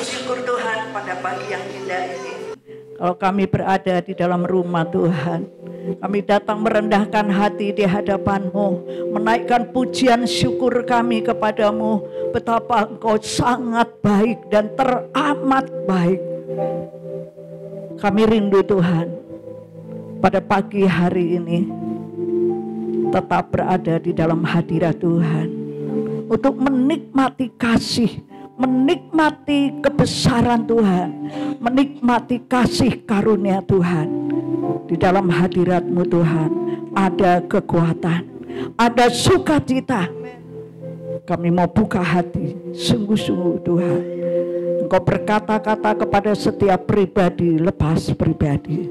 bersyukur Tuhan pada pagi yang indah ini. Kalau kami berada di dalam rumah Tuhan, kami datang merendahkan hati di hadapan-Mu, menaikkan pujian syukur kami kepadamu. Betapa Engkau sangat baik dan teramat baik. Kami rindu Tuhan, pada pagi hari ini tetap berada di dalam hadirat Tuhan, untuk menikmati kasih, menikmati kebesaran Tuhan, menikmati kasih karunia Tuhan. Di dalam hadirat-Mu Tuhan ada kekuatan, ada sukacita. Kami mau buka hati sungguh-sungguh Tuhan. Engkau berkata-kata kepada setiap pribadi lepas pribadi.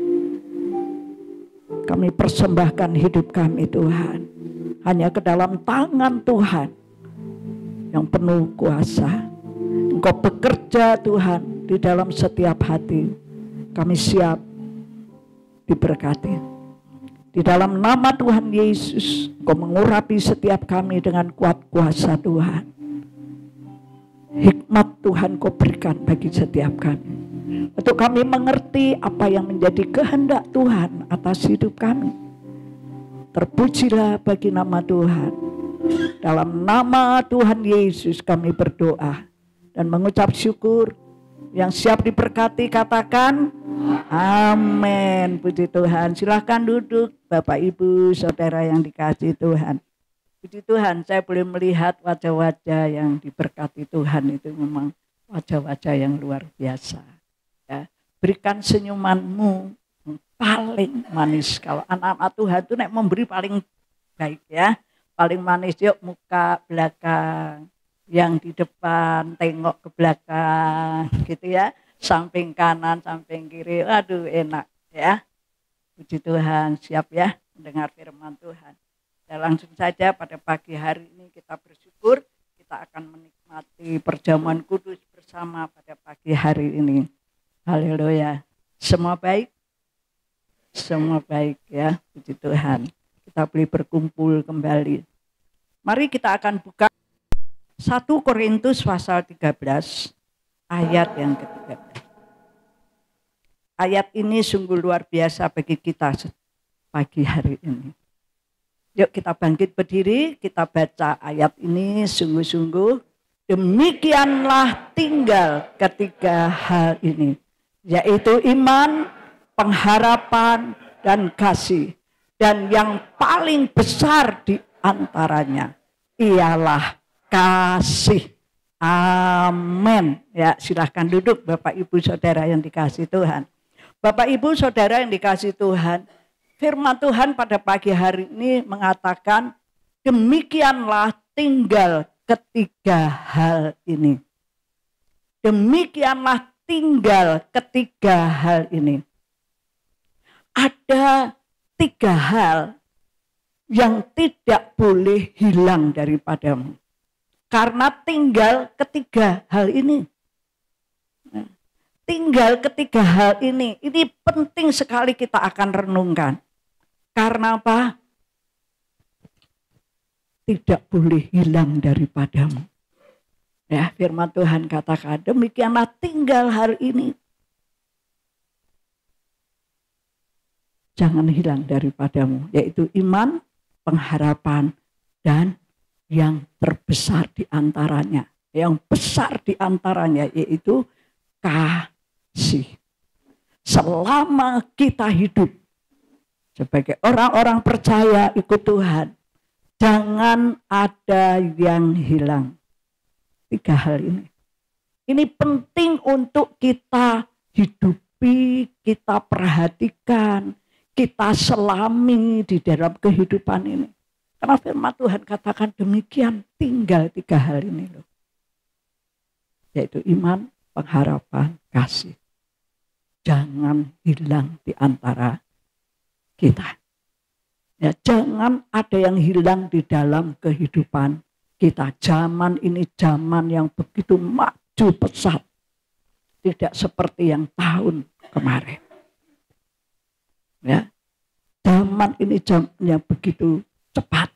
Kami persembahkan hidup kami Tuhan hanya ke dalam tangan Tuhan yang penuh kuasa. Engkau bekerja Tuhan di dalam setiap hati. Kami siap diberkati. Di dalam nama Tuhan Yesus, Engkau mengurapi setiap kami dengan kuat kuasa Tuhan. Hikmat Tuhan Kau berikan bagi setiap kami, untuk kami mengerti apa yang menjadi kehendak Tuhan atas hidup kami. Terpujilah bagi nama Tuhan. Dalam nama Tuhan Yesus kami berdoa dan mengucap syukur. Yang siap diberkati katakan amin. Puji Tuhan. Silahkan duduk Bapak Ibu Saudara yang dikasihi Tuhan. Puji Tuhan, saya boleh melihat wajah-wajah yang diberkati Tuhan. Itu memang wajah-wajah yang luar biasa ya. Berikan senyuman-Mu yang paling manis. Kalau anak-anak Tuhan itu memberi paling baik ya, paling manis. Yuk muka belakang, yang di depan tengok ke belakang gitu ya, samping kanan samping kiri. Aduh enak ya. Puji Tuhan. Siap ya mendengar firman Tuhan. Dan langsung saja pada pagi hari ini kita bersyukur, kita akan menikmati perjamuan kudus bersama pada pagi hari ini. Haleluya. Semua baik? Semua baik ya. Puji Tuhan. Kita boleh berkumpul kembali. Mari kita akan buka 1 Korintus pasal 13 ayat yang ke-13. Ayat ini sungguh luar biasa bagi kita pagi hari ini. Yuk kita bangkit berdiri, kita baca ayat ini sungguh-sungguh. Demikianlah tinggal ketiga hal ini, yaitu iman, pengharapan, dan kasih. Dan yang paling besar di antaranya ialah kasih. Amin. Ya, silahkan duduk Bapak Ibu Saudara yang dikasihi Tuhan. Bapak Ibu Saudara yang dikasihi Tuhan, firman Tuhan pada pagi hari ini mengatakan demikianlah tinggal ketiga hal ini. Demikianlah tinggal ketiga hal ini. Ada 3 hal yang tidak boleh hilang daripadamu. Karena tinggal ketiga hal ini. Tinggal ketiga hal ini penting sekali kita akan renungkan. Karena apa? Tidak boleh hilang daripadamu. Ya, firman Tuhan katakan demikianlah tinggal hal ini. Jangan hilang daripadamu, yaitu iman, pengharapan, dan yang terbesar di antaranya. Yang besar di antaranya yaitu kasih. Selama kita hidup sebagai orang-orang percaya ikut Tuhan, jangan ada yang hilang. 3 hal ini. Ini penting untuk kita hidupi, kita perhatikan, kita selami di dalam kehidupan ini. Karena firman Tuhan katakan demikian tinggal 3 hal ini loh. Yaitu iman, pengharapan, kasih. Jangan hilang di antara kita. Ya, jangan ada yang hilang di dalam kehidupan kita. Zaman ini zaman yang begitu maju pesat. Tidak seperti yang tahun kemarin. Ya, zaman ini zaman yang begitu cepat.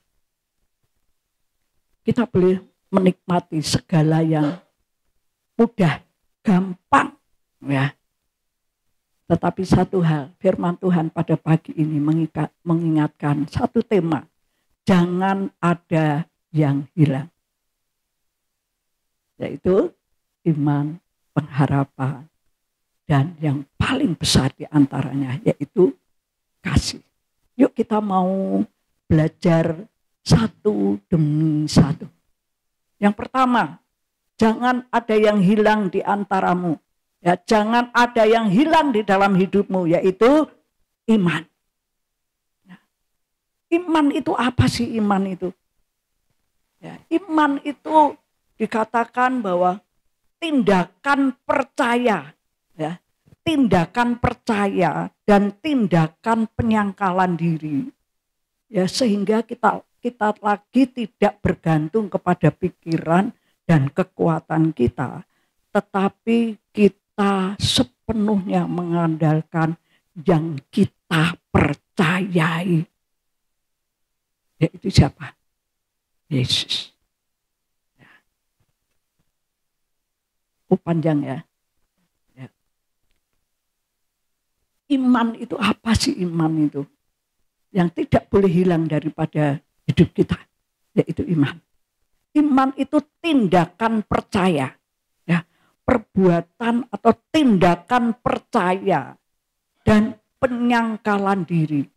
Kita boleh menikmati segala yang mudah, gampang, ya. Tetapi satu hal, firman Tuhan pada pagi ini mengingatkan satu tema, jangan ada yang hilang. Yaitu iman, pengharapan, dan yang paling besar di antaranya yaitu kasih. Yuk kita mau belajar satu demi satu. Yang pertama, jangan ada yang hilang di antaramu. Ya, jangan ada yang hilang di dalam hidupmu, yaitu iman. Nah, iman itu apa sih iman itu? Ya, iman itu dikatakan bahwa tindakan percaya, ya, tindakan percaya dan tindakan penyangkalan diri, ya, sehingga kita lagi tidak bergantung kepada pikiran dan kekuatan kita, tetapi kita sepenuhnya mengandalkan yang kita percayai. Yaitu siapa? Yesus. Oh, panjang ya. Ya. Iman itu apa sih iman itu? Yang tidak boleh hilang daripada hidup kita, yaitu iman. Iman itu tindakan percaya. Perbuatan atau tindakan percaya dan penyangkalan diri.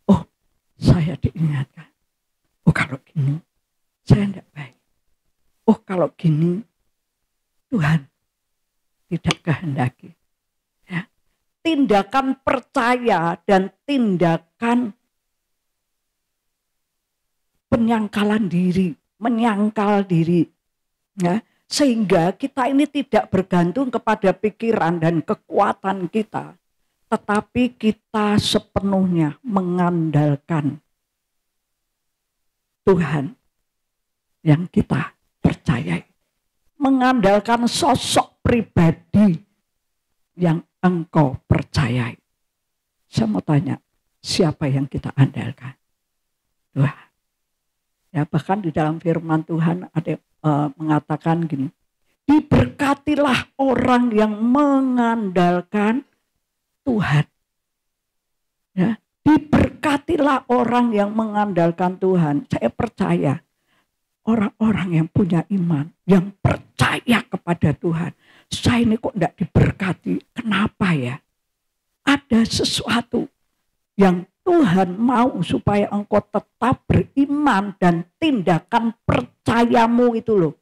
Oh, saya diingatkan. Oh, kalau gini saya tidak baik. Oh, kalau gini Tuhan tidak kehendaki. Ya. Tindakan percaya dan tindakan penyangkalan diri, menyangkal diri. Ya. Sehingga kita ini tidak bergantung kepada pikiran dan kekuatan kita, tetapi kita sepenuhnya mengandalkan Tuhan yang kita percayai. Mengandalkan sosok pribadi yang engkau percayai. Saya mau tanya, siapa yang kita andalkan? Tuhan. Ya, bahkan di dalam firman Tuhan ada mengatakan gini, diberkatilah orang yang mengandalkan Tuhan. Ya, diberkatilah orang yang mengandalkan Tuhan. Saya percaya orang-orang yang punya iman, yang percaya kepada Tuhan. Saya ini kok tidak diberkati, kenapa ya? Ada sesuatu yang Tuhan mau supaya engkau tetap beriman dan tindakan percayamu itu loh.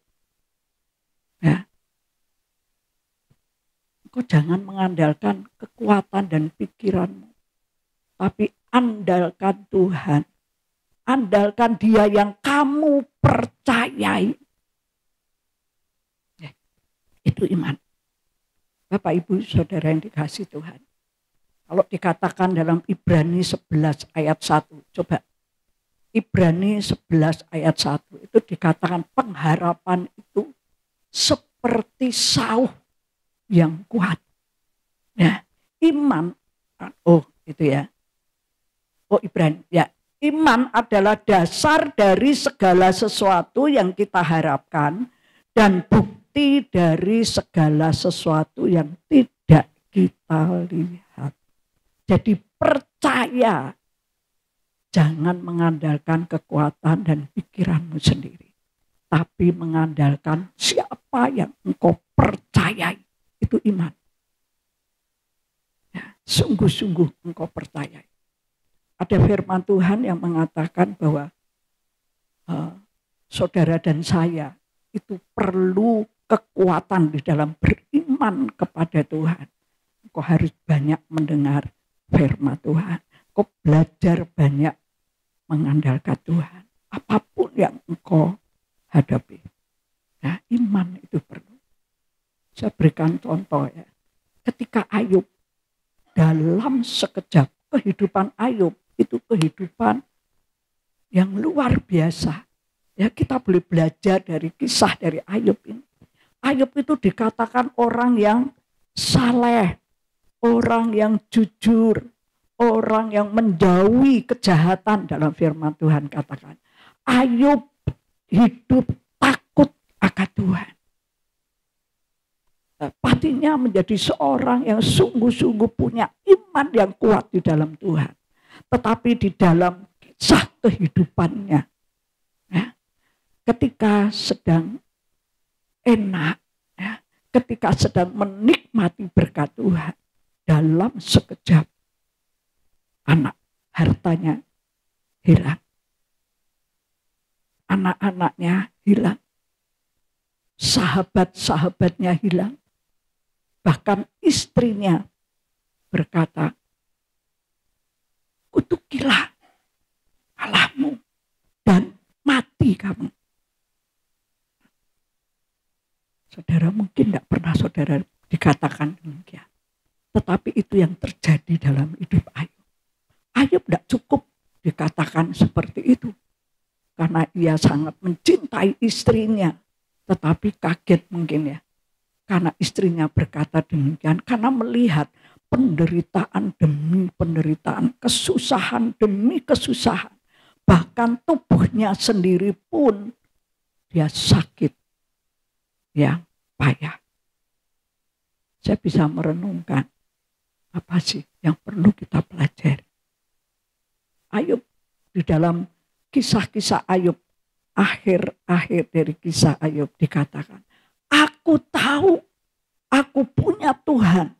Ya. Engkau jangan mengandalkan kekuatan dan pikiranmu. Tapi andalkan Tuhan. Andalkan Dia yang kamu percayai. Ya. Itu iman. Bapak, Ibu, Saudara yang dikasihi Tuhan. Kalau dikatakan dalam Ibrani 11 ayat 1, coba. Ibrani 11 ayat 1 itu dikatakan pengharapan itu seperti sauh yang kuat. Ya, iman, oh itu ya. Oh Ibrani, ya. Iman adalah dasar dari segala sesuatu yang kita harapkan dan bukti dari segala sesuatu yang tidak kita lihat. Jadi percaya, jangan mengandalkan kekuatan dan pikiranmu sendiri. Tapi mengandalkan siapa yang engkau percayai. Itu iman. Ya, sungguh-sungguh engkau percayai. Ada firman Tuhan yang mengatakan bahwa saudara dan saya itu perlu kekuatan di dalam beriman kepada Tuhan. Engkau harus banyak mendengar firman Tuhan. Engkau belajar banyak mengandalkan Tuhan. Apapun yang engkau hadapi. Nah, iman itu perlu. Saya berikan contoh ya. Ketika Ayub, dalam sekejap kehidupan Ayub itu kehidupan yang luar biasa. Ya, kita boleh belajar dari kisah dari Ayub ini. Ayub itu dikatakan orang yang saleh, orang yang jujur, orang yang menjauhi kejahatan dalam firman Tuhan katakan. Ayub hidup takut akan Tuhan. Patinya menjadi seorang yang sungguh-sungguh punya iman yang kuat di dalam Tuhan. Tetapi di dalam kisah kehidupannya, ya, ketika sedang enak, ya, ketika sedang menikmati berkat Tuhan, dalam sekejap hartanya hilang, anak-anaknya hilang, sahabat-sahabatnya hilang, bahkan istrinya berkata, kutukilah Allahmu dan mati kamu. Saudara, mungkin tidak pernah saudara dikatakan demikian. Tetapi itu yang terjadi dalam hidup Ayub. Ayub tidak cukup dikatakan seperti itu. Karena ia sangat mencintai istrinya. Tetapi kaget mungkin ya. Karena istrinya berkata demikian. Karena melihat penderitaan demi penderitaan. Kesusahan demi kesusahan. Bahkan tubuhnya sendiri pun dia sakit. Yang payah. Saya bisa merenungkan. Apa sih yang perlu kita pelajari? Ayub, di dalam kisah-kisah Ayub, akhir-akhir dari kisah Ayub dikatakan, aku tahu aku punya Tuhan,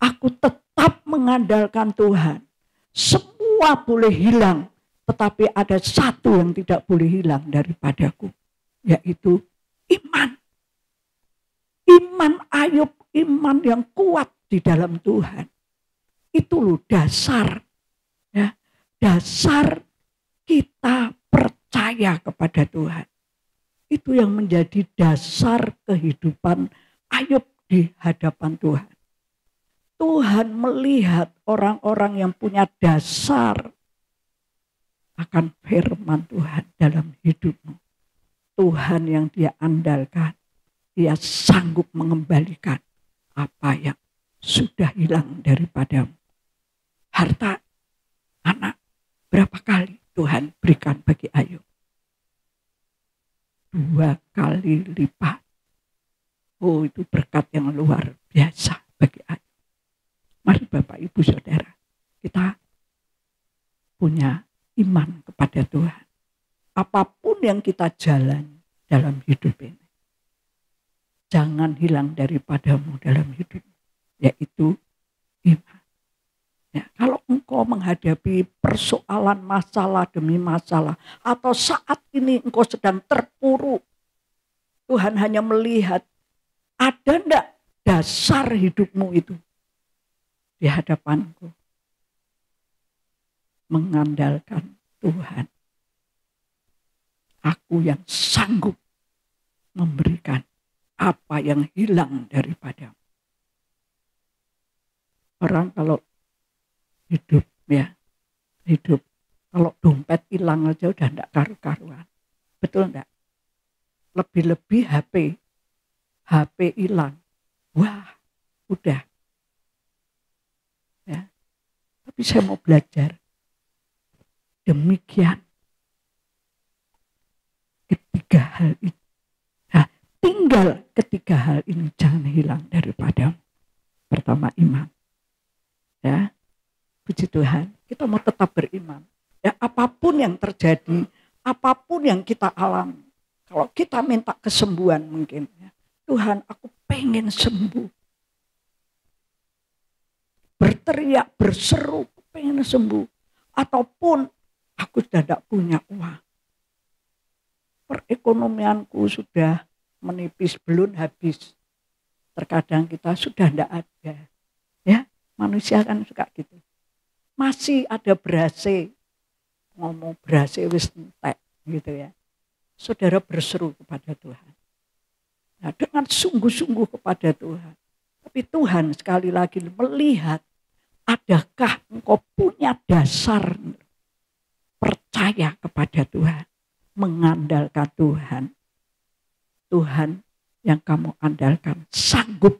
aku tetap mengandalkan Tuhan. Semua boleh hilang, tetapi ada satu yang tidak boleh hilang daripadaku, yaitu iman. Iman Ayub, iman yang kuat di dalam Tuhan. Itu loh dasar, ya, dasar kita percaya kepada Tuhan. Itu yang menjadi dasar kehidupan Ayub di hadapan Tuhan. Tuhan melihat orang-orang yang punya dasar akan firman Tuhan dalam hidupmu. Tuhan yang dia andalkan, dia sanggup mengembalikan apa yang sudah hilang daripadamu. Harta, anak, berapa kali Tuhan berikan bagi Ayub? 2 kali lipat. Oh, itu berkat yang luar biasa bagi Ayub. Mari Bapak Ibu Saudara, kita punya iman kepada Tuhan. Apapun yang kita jalan dalam hidup ini, jangan hilang daripadamu dalam hidup, yaitu iman. Ya, kalau engkau menghadapi persoalan masalah demi masalah, atau saat ini engkau sedang terpuruk, Tuhan hanya melihat ada enggak dasar hidupmu itu di hadapanku. Mengandalkan Tuhan. Aku yang sanggup memberikan apa yang hilang daripadamu. Orang kalau hidup, ya, hidup. Kalau dompet hilang aja udah enggak karu-karuan. Betul enggak? Lebih-lebih HP hilang. Wah, udah. Ya. Tapi saya mau belajar. Demikian. Ketiga hal itu. Nah, tinggal ketiga hal ini jangan hilang daripadamu. Pertama, iman. Ya. Puji Tuhan, kita mau tetap beriman. Ya, apapun yang terjadi, apapun yang kita alami. Kalau kita minta kesembuhan mungkin. Ya, Tuhan, aku pengen sembuh. Berteriak, berseru, pengen sembuh. Ataupun aku sudah tidak punya uang. Perekonomianku sudah menipis, belum habis. Terkadang kita sudah tidak ada. Ya, manusia kan suka gitu. Masih ada berase, ngomong berase wis entek gitu ya. Saudara berseru kepada Tuhan. Nah, dengan sungguh-sungguh kepada Tuhan. Tapi Tuhan sekali lagi melihat, adakah engkau punya dasar percaya kepada Tuhan, mengandalkan Tuhan. Tuhan yang kamu andalkan sanggup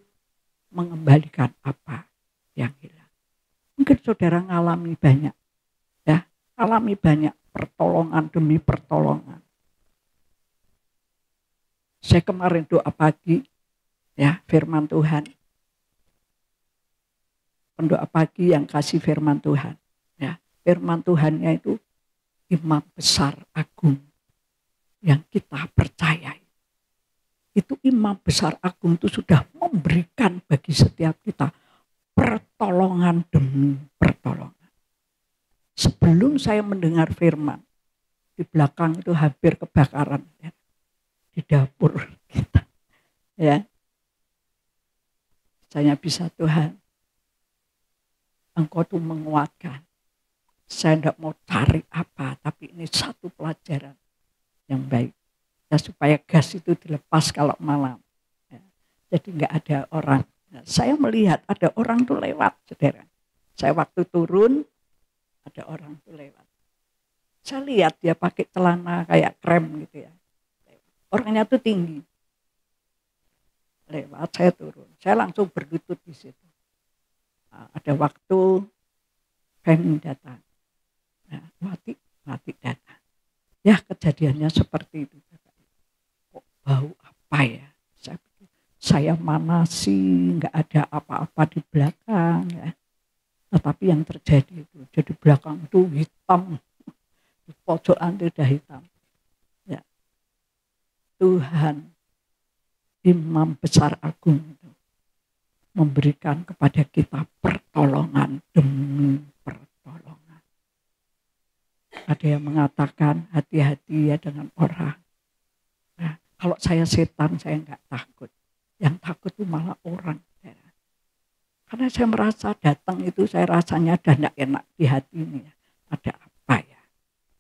mengembalikan apa yang hilang. Mungkin saudara ngalami banyak, ya, alami banyak pertolongan demi pertolongan. Saya kemarin doa pagi, Ya, firman Tuhan. Pendoa pagi yang kasih firman Tuhan. Ya, firman Tuhannya itu imam besar agung yang kita percayai. Itu imam besar agung itu sudah memberikan bagi setiap kita pertolongan demi pertolongan. Sebelum saya mendengar firman, di belakang itu hampir kebakaran ya, di dapur kita. Ya, saya bisa Tuhan, Engkau tuh menguatkan. Saya tidak mau cari apa, tapi ini satu pelajaran yang baik. Ya, supaya gas itu dilepas kalau malam. Ya, jadi nggak ada orang. Nah, saya melihat ada orang tuh lewat, saudara. Saya waktu turun, ada orang tuh lewat. Saya lihat dia pakai celana kayak krem gitu ya. Orangnya tuh tinggi. Lewat, saya turun. Saya langsung berlutut di situ. Nah, ada waktu Femi datang. Nah, Wati datang. Ya, kejadiannya seperti itu. Kok bau apa ya? Saya mana sih, nggak ada apa-apa di belakang ya. Tetapi yang terjadi itu, jadi belakang itu hitam. Di pojokan itu udah hitam. Ya. Tuhan, imam besar agung itu memberikan kepada kita pertolongan demi pertolongan. Ada yang mengatakan hati-hati ya dengan orang. Nah, kalau saya setan saya nggak takut. Yang takut itu malah orang. Karena saya merasa datang itu saya rasanya ada tidak enak di hati ini. Ada apa ya?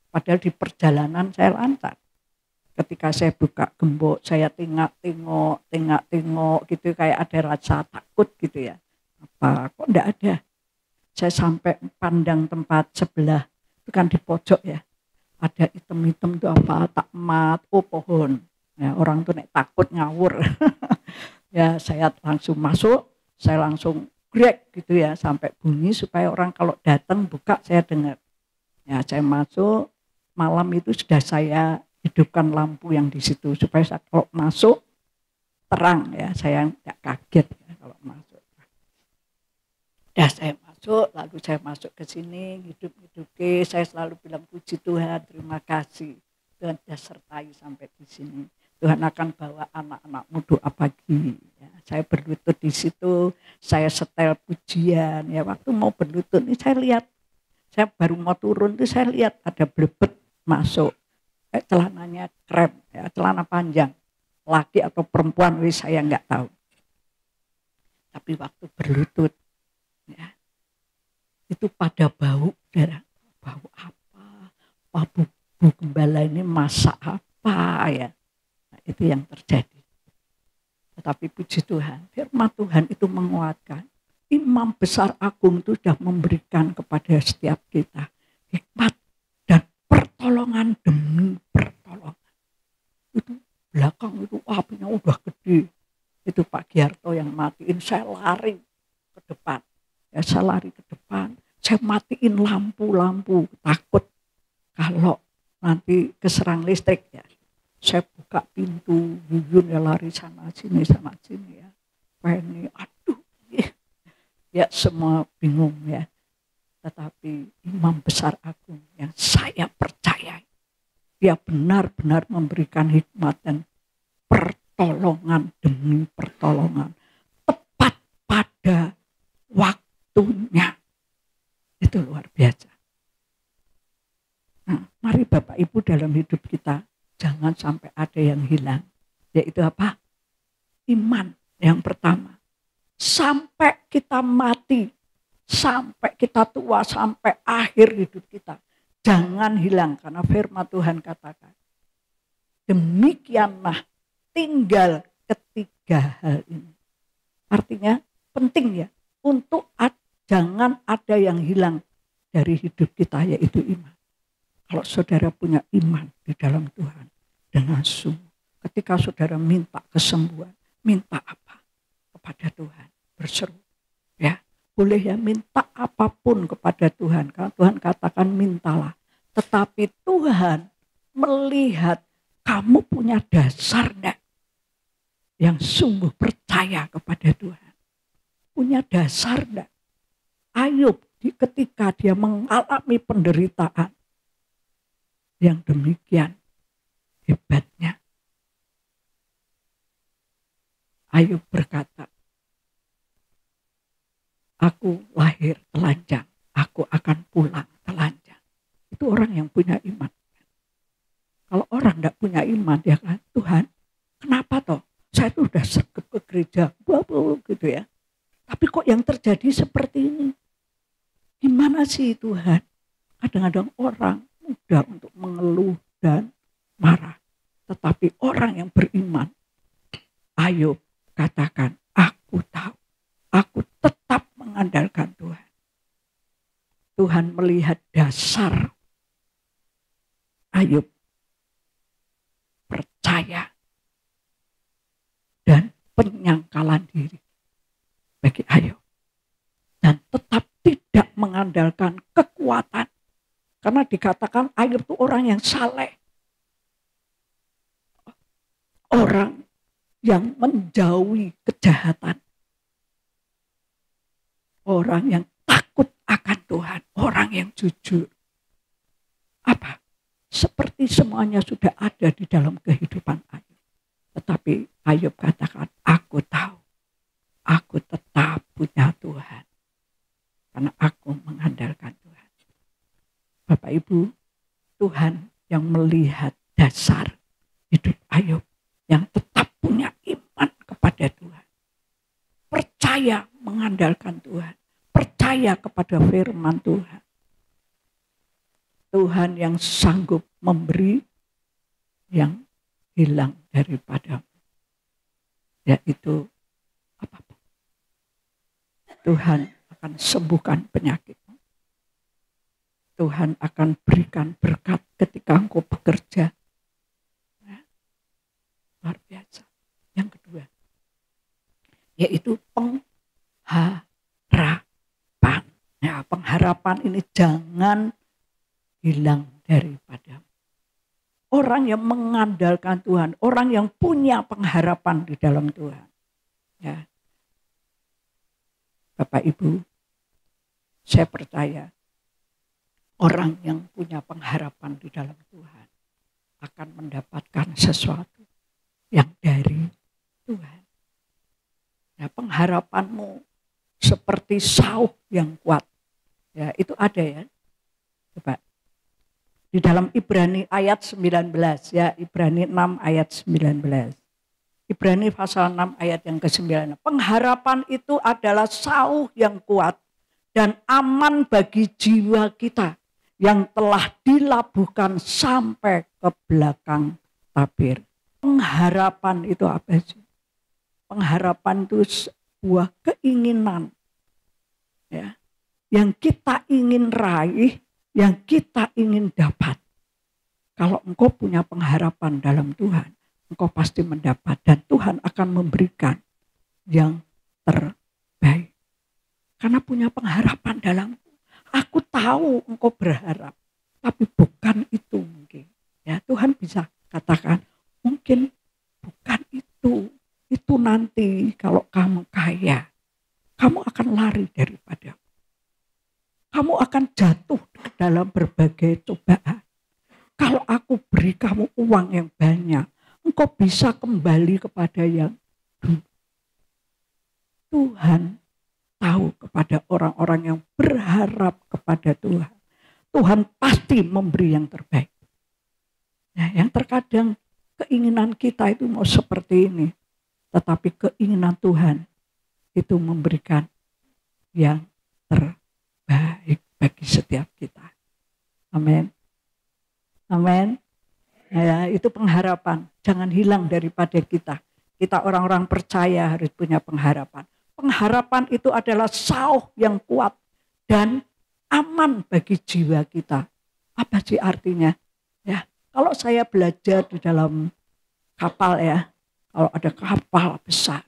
Padahal di perjalanan saya lancar. Ketika saya buka gembok, saya tengok gitu kayak ada rasa takut gitu ya. Apa kok enggak ada? Saya sampai pandang tempat sebelah, itu kan di pojok ya. Ada item-item itu apa, takmat, oh pohon. Ya, orang tuh nek takut ngawur. Ya saya langsung masuk, saya langsung grek gitu ya sampai bunyi supaya orang kalau datang buka saya dengar. Ya saya masuk, malam itu sudah saya hidupkan lampu yang di situ supaya saya kalau masuk terang ya, saya tidak kaget ya kalau masuk. Ya saya masuk, lalu saya masuk ke sini, hidup-hidupnya saya selalu bilang puji Tuhan, terima kasih Tuhan sudah sertai sampai di sini. Tuhan akan bawa anak-anakmu doa pagi. Ya, saya berlutut di situ, saya setel pujian. Ya waktu mau berlutut ini saya lihat, saya baru mau turun itu saya lihat ada blebet masuk. Celananya krem, ya, celana panjang, laki atau perempuan, saya nggak tahu. Tapi waktu berlutut, ya, itu pada bau, darah, bau apa? Bu gembala ini masak apa ya? Nah, itu yang terjadi. Tetapi puji Tuhan, firman Tuhan itu menguatkan. Imam besar agung itu sudah memberikan kepada setiap kita hikmat dan pertolongan demi pertolongan. Itu belakang itu apinya udah gede. Itu Pak Giarto yang matiin, saya lari ke depan. Ya, saya lari ke depan, saya matiin lampu-lampu, takut kalau nanti keserang listrik ya. Saya buka pintu, Yuyun ya lari sana sini ya. Penny, aduh. Ya semua bingung ya. Tetapi imam besar agung yang saya percaya, dia benar-benar memberikan hikmat dan pertolongan demi pertolongan. Tepat pada waktunya. Itu luar biasa. Nah, mari Bapak Ibu dalam hidup kita, jangan sampai ada yang hilang. Yaitu apa? Iman yang pertama. Sampai kita mati, sampai kita tua, sampai akhir hidup kita. Jangan hilang, karena firman Tuhan katakan. Demikianlah tinggal ketiga hal ini. Artinya penting ya, untuk jangan ada yang hilang dari hidup kita, yaitu iman. Kalau saudara punya iman di dalam Tuhan, dengan sungguh, ketika saudara minta kesembuhan, minta apa? Kepada Tuhan, berseru ya, boleh ya minta apapun kepada Tuhan, karena Tuhan katakan mintalah, tetapi Tuhan melihat kamu punya dasar enggak, yang sungguh percaya kepada Tuhan. Punya dasar enggak? Ayub ketika dia mengalami penderitaan yang demikian hebatnya, Ayub berkata, aku lahir telanjang, aku akan pulang telanjang. Itu orang yang punya iman. Kalau orang tidak punya iman, dia kan, Tuhan, kenapa toh? Saya tuh udah sergap ke gereja, gitu ya. Tapi kok yang terjadi seperti ini? Gimana sih Tuhan? Kadang-kadang orang mudah untuk mengeluh dan marah. Tetapi orang yang beriman, Ayub katakan, aku tahu, aku tetap mengandalkan Tuhan. Tuhan melihat dasar Ayub, percaya dan penyangkalan diri bagi Ayub. Dan tetap tidak mengandalkan kekuatan. Karena dikatakan Ayub itu orang yang saleh. Orang yang menjauhi kejahatan. Orang yang takut akan Tuhan. Orang yang jujur. Apa? Seperti semuanya sudah ada di dalam kehidupan Ayub. Tetapi Ayub katakan, aku tahu. Aku tetap punya Tuhan. Karena aku mengandalkan Tuhan. Bapak Ibu, Tuhan yang melihat dasar hidup Ayub. Yang tetap punya iman kepada Tuhan. Percaya mengandalkan Tuhan. Percaya kepada firman Tuhan. Tuhan yang sanggup memberi yang hilang daripadamu. Yaitu apapun. Tuhan akan sembuhkan penyakitmu. Tuhan akan berikan berkat ketika engkau bekerja. Ya. Luar biasa. Yang kedua, yaitu pengharapan. Ya, pengharapan ini jangan hilang daripadamu. Orang yang mengandalkan Tuhan, orang yang punya pengharapan di dalam Tuhan. Ya. Bapak Ibu, saya percaya orang yang punya pengharapan di dalam Tuhan akan mendapatkan sesuatu yang dari Tuhan. Nah, pengharapanmu seperti sauh yang kuat. Ya, itu ada ya. Coba. Di dalam Ibrani ayat 19 ya, Ibrani 6 ayat 19. Ibrani pasal 6 ayat yang ke-9. Pengharapan itu adalah sauh yang kuat dan aman bagi jiwa kita yang telah dilabuhkan sampai ke belakang tabir. Pengharapan itu apa sih? Pengharapan itu sebuah keinginan ya, yang kita ingin raih, yang kita ingin dapat. Kalau engkau punya pengharapan dalam Tuhan, engkau pasti mendapat dan Tuhan akan memberikan yang terbaik. Karena punya pengharapan dalamku. Aku tahu engkau berharap, tapi bukan itu mungkin. Ya, Tuhan bisa katakan, mungkin bukan itu. Itu nanti kalau kamu kaya, kamu akan lari daripada. Kamu akan jatuh ke dalam berbagai cobaan. Kalau aku beri kamu uang yang banyak, engkau bisa kembali kepada yang dulu. Tuhan tahu kepada orang-orang yang berharap kepada Tuhan. Tuhan pasti memberi yang terbaik. Nah, yang terkadang keinginan kita itu mau seperti ini. Tetapi keinginan Tuhan itu memberikan yang terbaik bagi setiap kita. Amin. Amin. Ya, itu pengharapan. Jangan hilang daripada kita. Kita orang-orang percaya harus punya pengharapan. Pengharapan itu adalah sauh yang kuat dan aman bagi jiwa kita. Apa sih artinya? Ya, kalau saya belajar di dalam kapal ya, kalau ada kapal besar,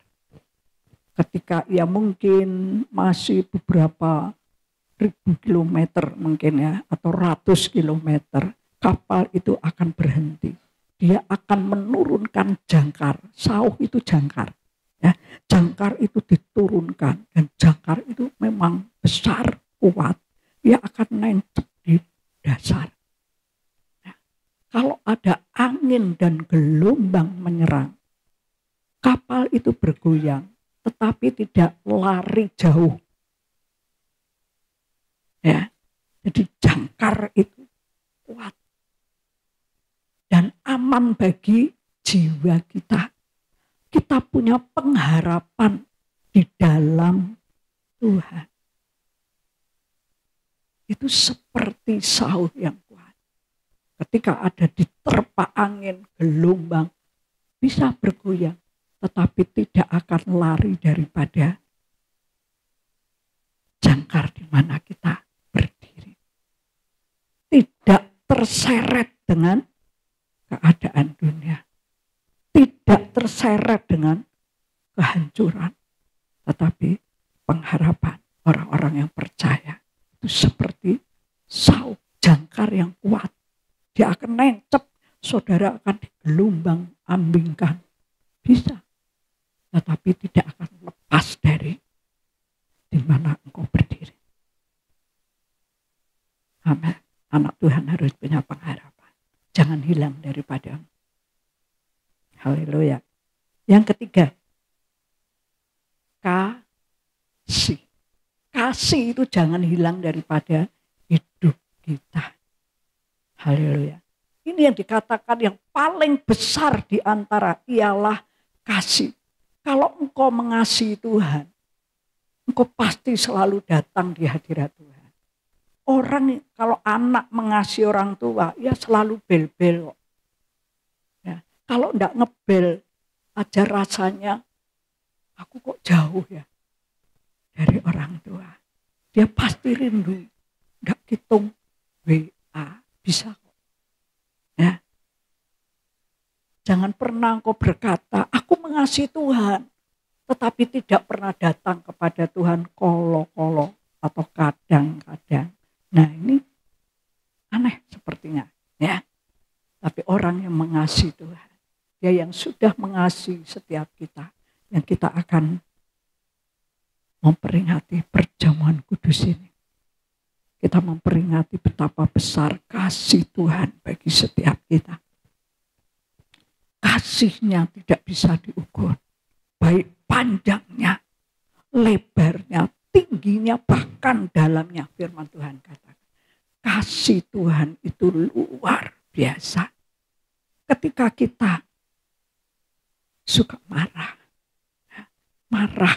ketika ya mungkin masih beberapa ribu kilometer mungkin ya, atau ratus kilometer, kapal itu akan berhenti. dia akan menurunkan jangkar. Sauh itu jangkar. Ya, jangkar itu diturunkan dan jangkar itu memang besar, kuat. Dia akan nancep di dasar. Nah, kalau ada angin dan gelombang menyerang, kapal itu bergoyang, tetapi tidak lari jauh. Ya, jadi jangkar itu kuat dan aman bagi jiwa kita. Kita punya pengharapan di dalam Tuhan. Itu seperti sauh yang kuat. Ketika ada diterpa angin, gelombang, bisa bergoyang, tetapi tidak akan lari daripada jangkar di mana kita berdiri. Tidak terseret dengan keadaan dunia. Tidak terseret dengan kehancuran. Tetapi pengharapan orang-orang yang percaya itu seperti sauh jangkar yang kuat. Dia akan nancep, saudara akan digelombang ambingkan. Bisa. Tetapi tidak akan lepas dari di mana engkau berdiri. Amin. Anak Tuhan harus punya pengharapan. Jangan hilang daripada. Haleluya. Yang ketiga, kasih. Kasih itu jangan hilang daripada hidup kita. Haleluya. Ini yang dikatakan yang paling besar di antara ialah kasih. Kalau engkau mengasihi Tuhan, engkau pasti selalu datang di hadirat Tuhan. Orang kalau anak mengasihi orang tua, ya selalu bel-bel. Ya, kalau enggak ngebel, aja rasanya aku kok jauh ya dari orang tua. Dia pasti rindu. Enggak hitung WA, bisa kok. Ya. Jangan pernah engkau berkata, aku mengasihi Tuhan. Tetapi tidak pernah datang kepada Tuhan kolo-kolo atau kadang-kadang. Nah ini aneh sepertinya. Ya. Tapi orang yang mengasihi Tuhan. Dia yang sudah mengasihi setiap kita. Yang kita akan memperingati perjamuan kudus ini. Kita memperingati betapa besar kasih Tuhan bagi setiap kita. Kasihnya tidak bisa diukur. Baik panjangnya, lebarnya, tingginya, bahkan dalamnya, firman Tuhan katakan. Kasih Tuhan itu luar biasa. Ketika kita suka marah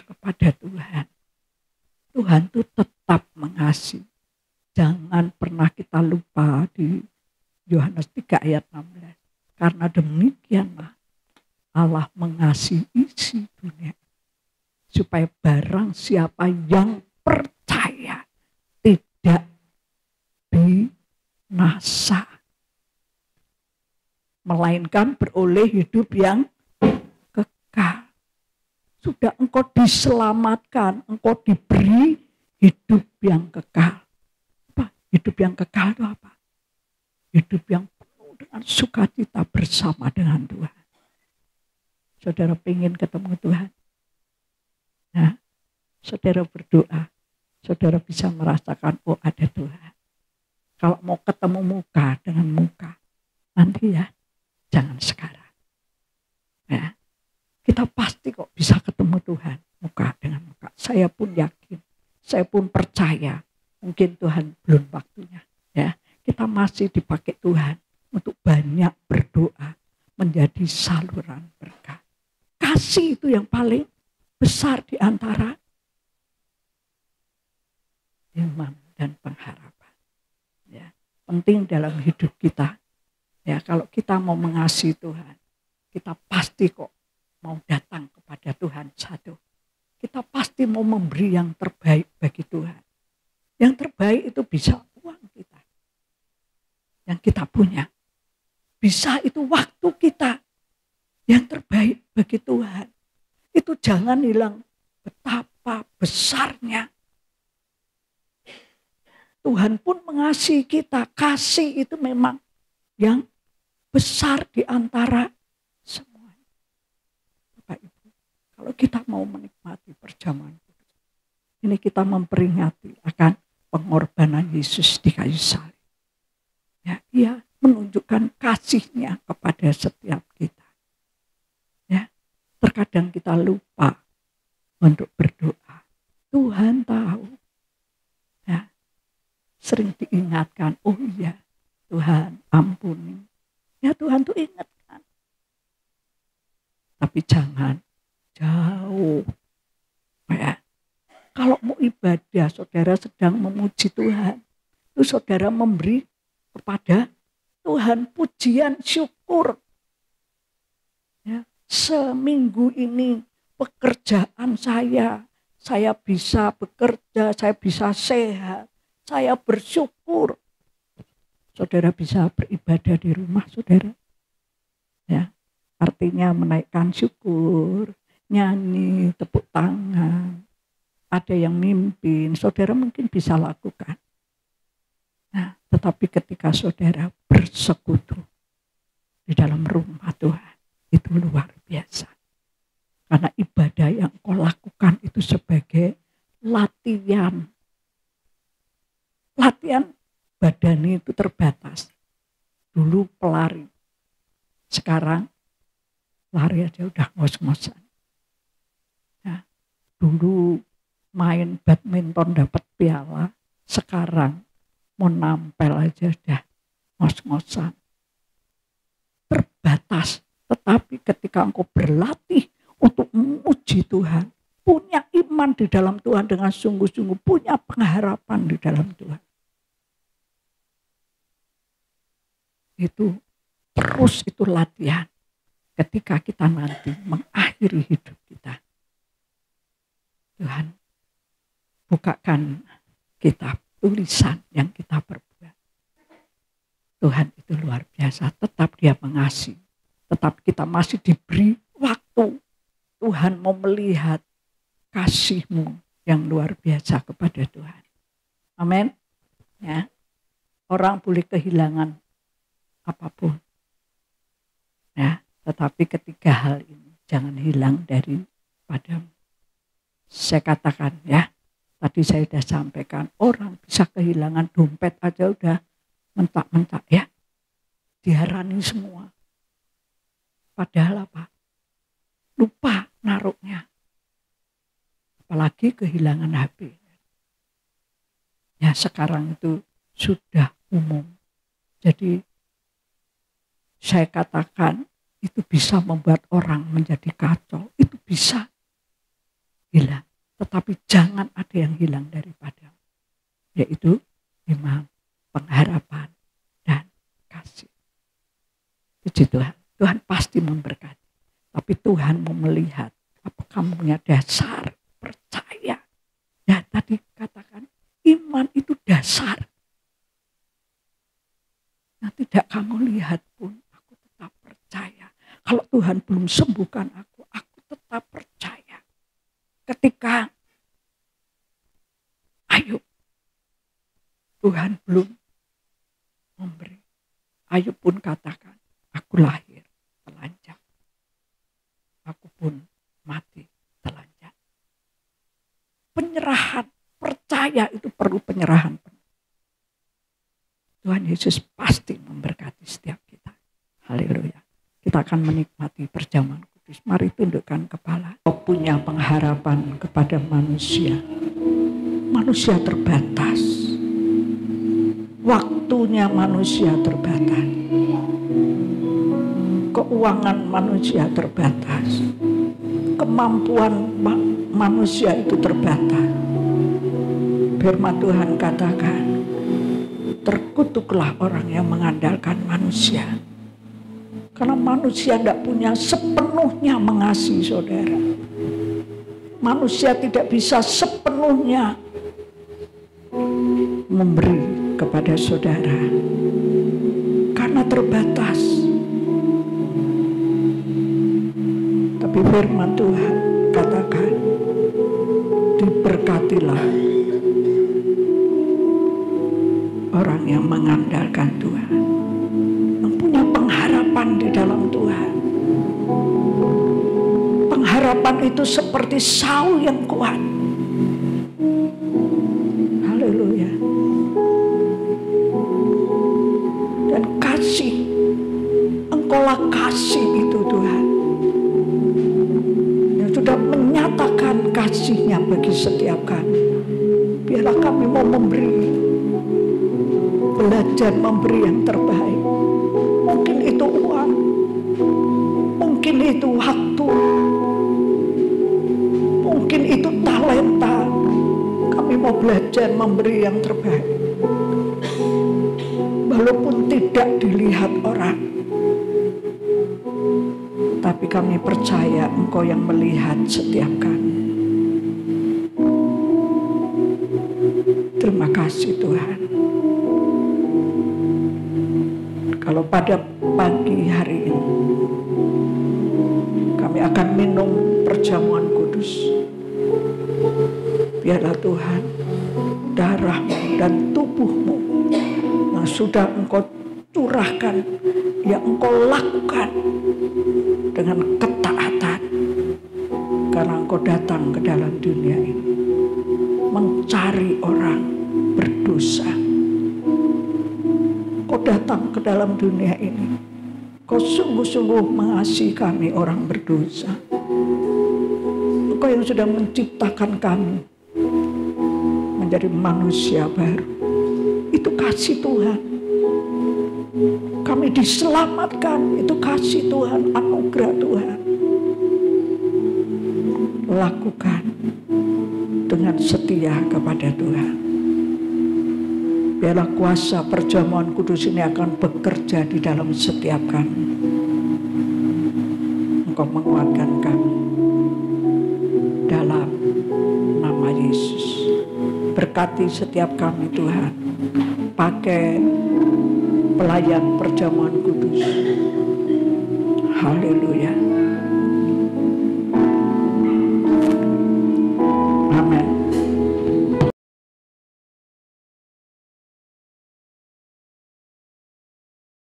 kepada Tuhan, Tuhan itu tetap mengasihi. Jangan pernah kita lupa di Yohanes 3 ayat 16. Karena demikianlah Allah mengasihi isi dunia. Supaya barang siapa yang percaya tidak binasa. Melainkan beroleh hidup yang kekal. Sudah engkau diselamatkan, engkau diberi hidup yang kekal. Apa? Hidup yang kekal itu apa? Hidup yang penuh dengan sukacita bersama dengan Tuhan. Saudara pengen ketemu Tuhan? Nah, saudara berdoa, saudara bisa merasakan, oh ada Tuhan. Kalau mau ketemu muka dengan muka, nanti ya, jangan sekarang. Ya, kita pasti kok bisa ketemu Tuhan muka dengan muka. Saya pun yakin, saya pun percaya, mungkin Tuhan belum waktunya. Ya, kita masih dipakai Tuhan untuk banyak berdoa, menjadi saluran berkat. Kasih itu yang paling besar di antara iman dan pengharapan. Ya, penting dalam hidup kita. Ya, kalau kita mau mengasihi Tuhan, kita pasti kok mau datang kepada Tuhan satu. Kita pasti mau memberi yang terbaik bagi Tuhan. Yang terbaik itu bisa uang kita. Yang kita punya. Bisa itu waktu kita. Yang terbaik bagi Tuhan. Itu jangan hilang betapa besarnya. Tuhan pun mengasihi kita. Kasih itu memang yang besar di antara semua. Bapak Ibu, kalau kita mau menikmati perjamuan kudus, ini kita memperingati akan pengorbanan Yesus di kayu salib. Ya, Ia menunjukkan kasih-Nya kepada setiap kita. Ya, terkadang kita lupa untuk berdoa. Tuhan tahu. Ya, sering diingatkan, oh iya, Tuhan ampuni. Ya, Tuhan tuh ingatkan. Tapi jangan jauh. Ya, kalau mau ibadah, saudara sedang memuji Tuhan, itu saudara memberi kepada Tuhan pujian syukur. Ya, seminggu ini pekerjaan saya bisa bekerja, saya bisa sehat, saya bersyukur. Saudara bisa beribadah di rumah saudara. Ya, artinya menaikkan syukur, nyanyi, tepuk tangan. Ada yang mimpin, saudara mungkin bisa lakukan. Nah, tetapi ketika saudara bersekutu di dalam rumah Tuhan, itu luar biasa. Karena ibadah yang kau lakukan itu sebagai latihan. Latihan badan itu terbatas. Dulu pelari, sekarang lari aja udah ngos-ngosan. Nah, dulu main badminton dapat piala, sekarang mau nampel aja udah ngos-ngosan. Terbatas, tetapi ketika engkau berlatih untuk memuji Tuhan, punya iman di dalam Tuhan dengan sungguh-sungguh, punya pengharapan di dalam Tuhan. Itu terus itu latihan ketika kita nanti mengakhiri hidup kita. Tuhan, bukakan kitab tulisan yang kita perbuat. Tuhan itu luar biasa, tetap Dia mengasihi. Tetap kita masih diberi waktu. Tuhan mau melihat kasih-Mu yang luar biasa kepada Tuhan. Amin. Ya. Orang boleh kehilangan apapun. Ya, tetapi ketiga hal ini jangan hilang daripadamu. Saya katakan ya, tadi saya sudah sampaikan, orang bisa kehilangan dompet aja udah mentak-mentak ya. Diharani semua. Padahal apa? Lupa naruhnya. Apalagi kehilangan HP. Ya sekarang itu sudah umum. Jadi saya katakan itu bisa membuat orang menjadi kacau. Itu bisa hilang. Tetapi jangan ada yang hilang daripada. Yaitu iman, pengharapan, dan kasih. Puji Tuhan. Tuhan pasti memberkati. Tapi Tuhan mau melihat apakah kamu punya dasar percaya. Ya tadi katakan iman itu dasar. Nah tidak kamu lihat pun aku tetap percaya. Kalau Tuhan belum sembuhkan aku tetap percaya. Ketika Ayub, Tuhan belum memberi. Ayub pun katakan, aku lahir telanjang. Aku pun mati telanjang. Penyerahan, percaya itu perlu penyerahan. Tuhan Yesus pasti memberkati setiap kita. Haleluya. Kita akan menikmati perjamuan kudus. Mari tundukkan kepala. Kau punya pengharapan kepada manusia. Manusia terbatas. Waktunya manusia terbatas. Keuangan manusia terbatas. Kemampuan manusia itu terbatas. Firman Tuhan katakan, terkutuklah orang yang mengandalkan manusia. Karena manusia tidak punya sepenuhnya mengasihi saudara. Manusia tidak bisa sepenuhnya memberi kepada saudara. Karena terbatas. Tapi firman Tuhan katakan, diberkatilah orang yang mengandalkan Tuhan, yang punya pengharapan pengharapan di dalam Tuhan. Pengharapan itu seperti saul yang kuat. Haleluya. Dan kasih, Engkaulah kasih itu Tuhan, yang sudah menyatakan kasih-Nya bagi setiap kami. Biarlah kami mau memberi, belajar memberi yang terbaik. Mungkin itu uang, mungkin itu waktu, mungkin itu talenta. Kami mau belajar memberi yang terbaik, walaupun tidak dilihat orang, tapi kami percaya Engkau yang melihat setiap kami. Terima kasih Tuhan. Kalau pada pagi hari ini kami akan minum perjamuan kudus, biarlah Tuhan, darah-Mu dan tubuh-Mu yang sudah Engkau curahkan, yang Engkau lakukan dengan ketaatan, karena Engkau datang ke dalam dunia ini mencari orang berdosa. Kau datang ke dalam dunia ini, Kau sungguh-sungguh mengasihi kami orang berdosa. Engkau yang sudah menciptakan kami menjadi manusia baru. Itu kasih Tuhan. Kami diselamatkan, itu kasih Tuhan, anugerah Tuhan. Lakukan dengan setia kepada Tuhan. Biarlah kuasa perjamuan kudus ini akan bekerja di dalam setiap kami. Engkau menguatkan kami dalam nama Yesus. Berkati setiap kami Tuhan. Pakai pelayan perjamuan kudus. Haleluya.